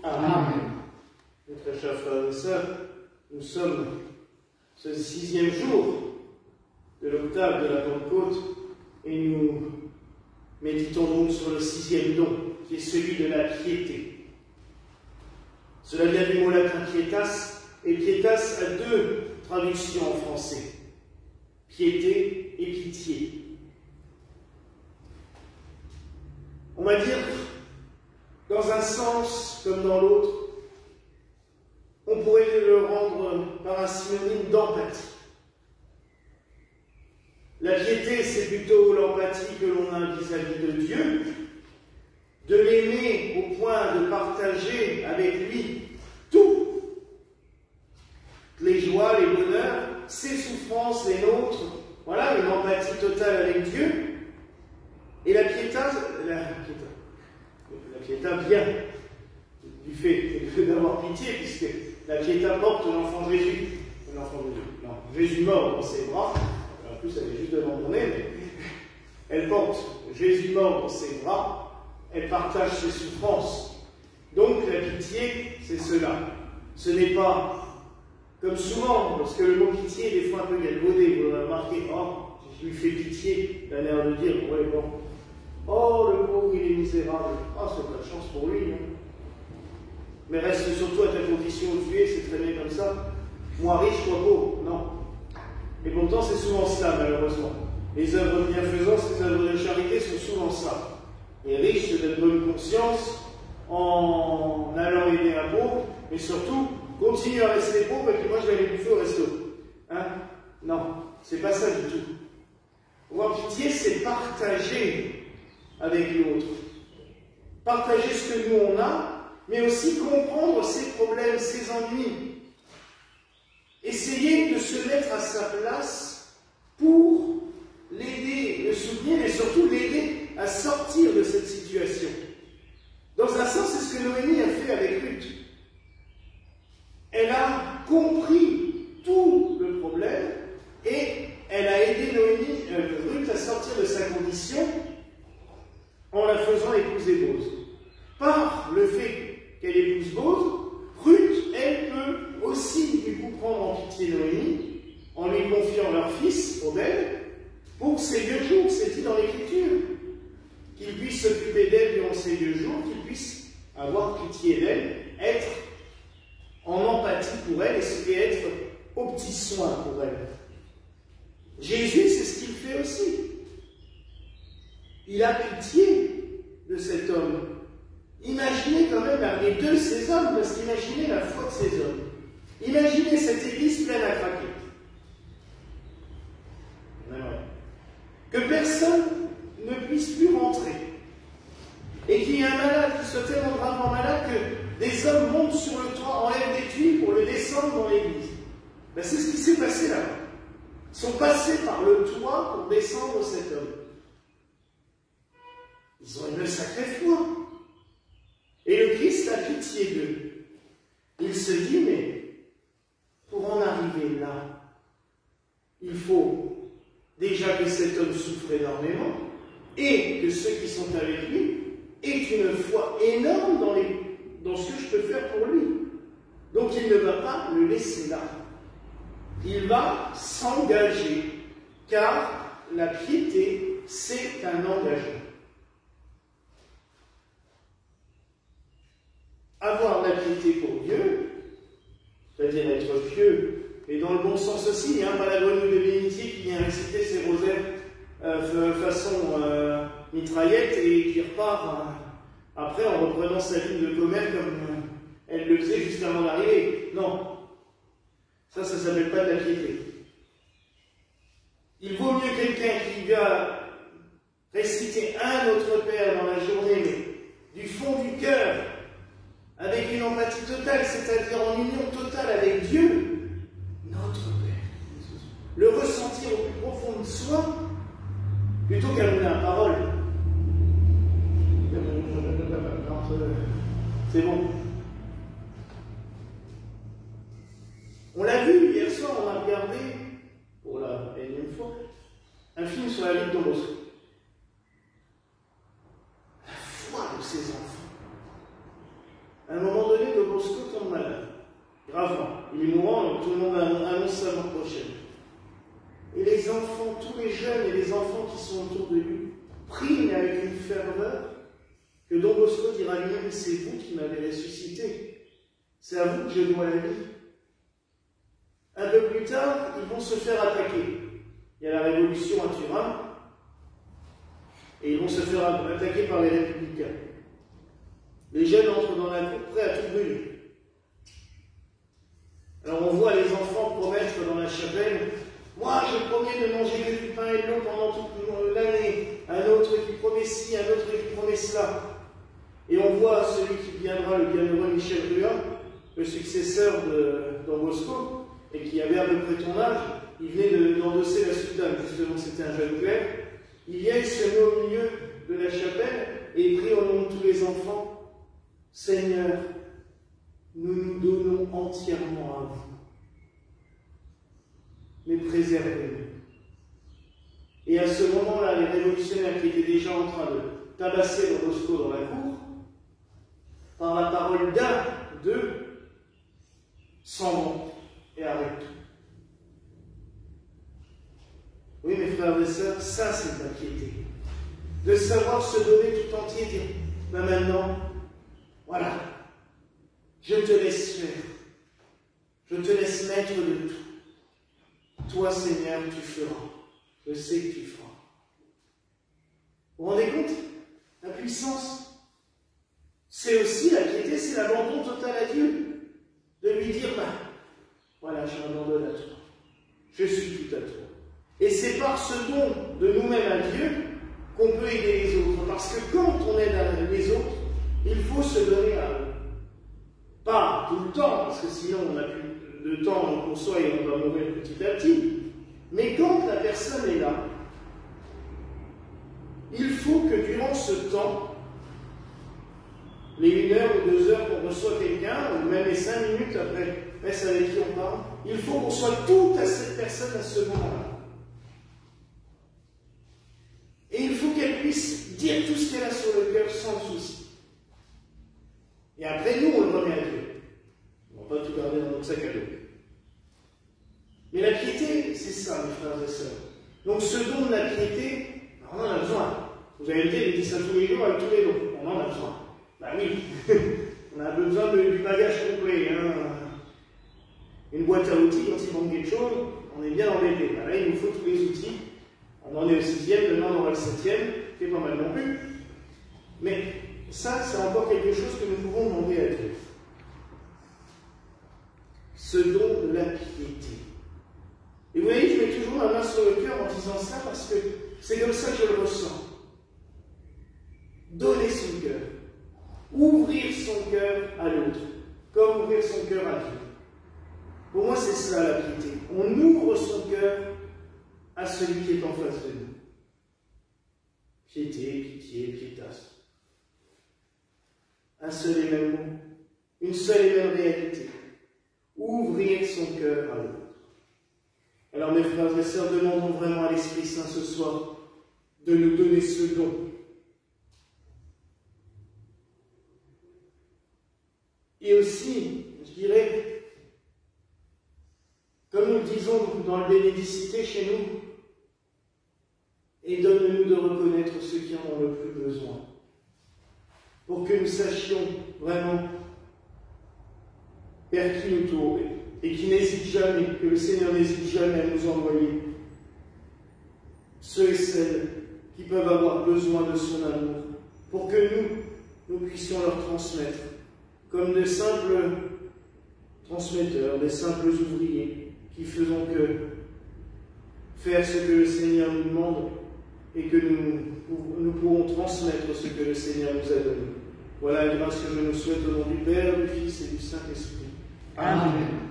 Amen. Mes très chers frères et sœurs, nous sommes ce 6e jour de l'octave de la Pentecôte et nous méditons donc sur le 6e don, qui est celui de la piété. Cela vient du mot latin pietas, et pietas a 2 traductions en français, piété et pitié. On va dire, dans un sens comme dans l'autre, on pourrait le rendre par un synonyme d'empathie. La piété, c'est plutôt l'empathie que l'on a vis-à-vis de Dieu, de l'aimer au point de partager avec lui tout, les joies, les bonheurs, ses souffrances, les nôtres. Voilà, une empathie totale avec Dieu. Et la piéta vient du fait d'avoir pitié, puisque la piéta porte l'enfant de Jésus. L'enfant de Dieu. Non, Jésus mort dans ses bras. En plus, elle est juste devant mon nez, mais elle porte Jésus mort dans ses bras. Elle partage ses souffrances. Donc, la pitié, c'est cela. Ce n'est pas, comme souvent, parce que le mot pitié, des fois un peu galvaudé, vous l'aurez remarqué, oh, je lui fais pitié, il a l'air de dire, ouais, bon, oh, le pauvre, il est misérable. Ah, c'est pas de chance pour lui, hein. Mais reste surtout à ta condition où tu es, c'est très bien comme ça. Moi riche, toi pauvre. Non. Et pourtant, c'est souvent cela, malheureusement. Les œuvres de bienfaisance, les œuvres de charité sont souvent ça. Les riches se donnent bonne conscience en allant aider un pauvre, mais surtout, continuent à rester pauvres, et puis moi, je vais aller bouffer au resto. Hein? Non, c'est pas ça du tout. Avoir pitié, c'est partager avec l'autre. Partager ce que nous on a, mais aussi comprendre ses problèmes, ses ennuis. Essayer de se mettre à sa place pour l'aider, le soutenir et surtout l'aider à sortir de cette situation. Dans un sens, c'est ce que Noémie a fait avec Ruth. Elle a compris tout le problème et elle a aidé Ruth à sortir de sa condition en la faisant épouser Boz. Par le fait qu'elle épouse Boz, Ruth, elle peut aussi du coup prendre en pitié Noémie en lui confiant leur fils, Obed, pour ses vieux jours, c'est dit dans l'Écriture. Qu'il puisse s'occuper d'elle durant ses vieux jours, qu'il puisse avoir pitié d'elle, être en empathie pour elle et être au petit soin pour elle. Jésus, c'est ce qu'il fait aussi. Il a pitié de cet homme. Imaginez quand même les 2 de ces hommes, parce qu'imaginez la foi de ces hommes. Imaginez cette église pleine à craquer. Que personne ne puisse plus rentrer. Et qu'il y ait un malade qui soit tellement gravement malade que des hommes montent sur le toit, enlèvent des tuiles pour le descendre dans l'église. Ben, c'est ce qui s'est passé là-bas. Ils sont passés par le toit pour descendre cet homme. Ils ont une sacrée foi. Et le Christ a pitié d'eux. Il se dit, mais pour en arriver là, il faut déjà que cet homme souffre énormément et que ceux qui sont avec lui aient une foi énorme dans ce que je peux faire pour lui. Donc il ne va pas le laisser là. Il va s'engager, car la piété, c'est un engagement. Avoir la piété pour Dieu, c'est-à-dire être pieux, et dans le bon sens aussi, hein, pas la grenouille de bénitier qui vient réciter ses rosaires façon mitraillette et qui repart après en reprenant sa ligne de commerce comme elle le faisait juste avant d'arriver. Non, ça s'appelle pas de la piété. Il vaut mieux quelqu'un qui va réciter un Notre Père dans la journée, mais du fond du cœur, avec une empathie totale, c'est-à-dire en union totale avec Dieu, notre Père. Le ressentir au plus profond de soi, plutôt qu'à donner la parole. C'est bon. On l'a vu hier soir, on a regardé, pour la énième fois, un film sur la vie de Don Bosco. La foi de ses enfants. À un moment donné, gravement. Il est mourant, donc tout le monde annonce sa mort prochaine. Et les enfants, tous les jeunes et les enfants qui sont autour de lui, prient mais avec une ferveur que Don Bosco dira lui-même, c'est vous qui m'avez ressuscité. C'est à vous que je dois la vie. Un peu plus tard, ils vont se faire attaquer. Il y a la révolution à Turin, et ils vont se faire attaquer par les républicains. Les jeunes entrent dans la cour prêts à tout brûler. Alors on voit les enfants promettre dans la chapelle, moi je promets de manger que du pain et de l'eau pendant toute l'année. Un autre qui promet ci, un autre qui promet cela. Et on voit celui qui viendra, le bienheureux Michel Ruin, le successeur de Don Bosco, et qui avait à peu près ton âge, il venait d'endosser la soutane, justement c'était un jeune clerc. Il vient, il se met au milieu de la chapelle et il prie au nom de tous les enfants, Seigneur, nous nous donnons entièrement à vous, mais préservez-nous. Et à ce moment-là, les révolutionnaires qui étaient déjà en train de tabasser Don Bosco dans la cour, par la parole d'un d'eux, s'en vont et arrêtent tout. Oui, mes frères et sœurs, ça c'est la piété. De savoir se donner tout entier, dire, ben maintenant, voilà, je te laisse faire. Je te laisse maître de tout. Toi, Seigneur, tu feras. Je sais que tu feras. Vous vous rendez compte? La puissance. C'est aussi la piété, c'est l'abandon total à Dieu. De lui dire, ben, voilà, je m'abandonne à toi. Je suis tout à toi. Et c'est par ce don de nous-mêmes à Dieu qu'on peut aider les autres. Parce que quand on aide les autres, il faut se donner à eux. Pas tout le temps, parce que sinon on n'a plus de temps pour soi et on va mourir petit à petit. Mais quand la personne est là, il faut que durant ce temps, les 1 heure ou 2 heures qu'on reçoit quelqu'un, ou même les 5 minutes après, est-ce avec qui on parle, il faut qu'on soit tout à cette personne à ce moment-là. Et il faut qu'elle puisse dire tout ce qu'elle a sur le cœur sans souci. Et après, nous, on le remet à Dieu. On ne va pas tout garder dans notre sac à dos. Mais la piété, c'est ça, mes frères et sœurs. Donc ce don de la piété, on en a besoin. Vous allez me dire, il dit ça tous les jours avec tous les dons. On en a besoin. Ben oui, on a besoin du bagage complet. Hein. Une boîte à outils, quand il manque quelque chose, on est bien embêté. Ben là, il nous faut tous les outils. On en est au 6e, demain on aura le 7e, qui est pas mal non plus. Mais ça, c'est encore quelque chose que nous pouvons demander à Dieu. Ce don de la piété. Et vous voyez, je mets toujours la main sur le cœur en disant ça parce que c'est comme ça que je le ressens. Donner son cœur. Ouvrir son cœur à l'autre. Comme ouvrir son cœur à Dieu. Pour moi, c'est cela la piété. On ouvre son cœur à celui qui est en face de nous. Piété, pitié, pietas. Un seul et même mot. Une seule et même réalité. Ouvrir son cœur à l'autre. Alors mes frères et sœurs, demandons vraiment à l'Esprit Saint ce soir de nous donner ce don. Et aussi, je dirais, comme nous le disons dans le Bénédicité chez nous, et donne-nous de reconnaître ceux qui en ont le plus besoin, pour que nous sachions vraiment vers qui nous tourner. Et qui n'hésite jamais, que le Seigneur n'hésite jamais à nous envoyer ceux et celles qui peuvent avoir besoin de son amour, pour que nous puissions leur transmettre, comme de simples transmetteurs, des simples ouvriers, qui faisons que faire ce que le Seigneur nous demande, et que nous pourrons transmettre ce que le Seigneur nous a donné. Voilà la grâce que je nous souhaite au nom du Père, du Fils et du Saint-Esprit. Amen.